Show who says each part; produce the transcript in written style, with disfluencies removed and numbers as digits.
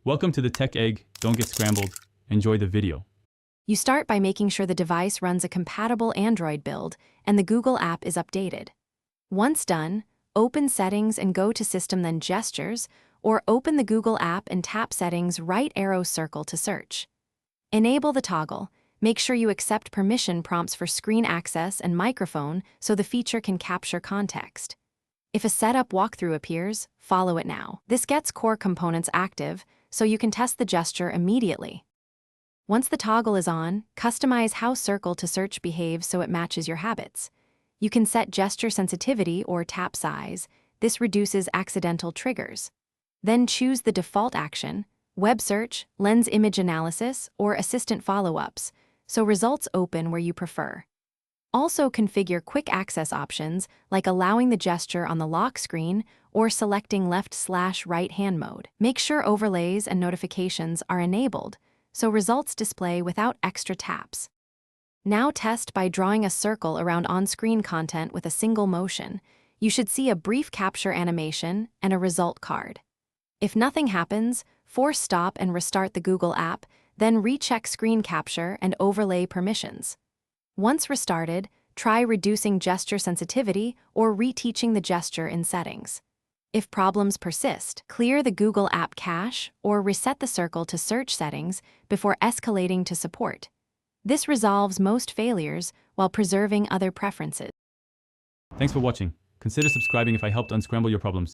Speaker 1: Welcome to the Tech Egg. Don't get scrambled. Enjoy the video.
Speaker 2: You start by making sure the device runs a compatible Android build and the Google app is updated. Once done, open Settings and go to System, then Gestures, or open the Google app and tap Settings, right arrow circle to search. Enable the toggle. Make sure you accept permission prompts for screen access and microphone so the feature can capture context. If a setup walkthrough appears, follow it now. This gets core components active, so you can test the gesture immediately. Once the toggle is on, customize how circle to search behaves so it matches your habits. You can set gesture sensitivity or tap size. This reduces accidental triggers. Then choose the default action, web search, lens image analysis, or assistant follow-ups, so results open where you prefer. Also configure quick access options like allowing the gesture on the lock screen or selecting left/right hand mode. Make sure overlays and notifications are enabled so results display without extra taps. Now test by drawing a circle around on-screen content with a single motion. You should see a brief capture animation and a result card. If nothing happens, force stop and restart the Google app, then recheck screen capture and overlay permissions. Once restarted, try reducing gesture sensitivity or reteaching the gesture in settings. If problems persist, clear the Google app cache or reset the circle to search settings before escalating to support. This resolves most failures while preserving other preferences.
Speaker 1: Thanks for watching. Consider subscribing if I helped unscramble your problems.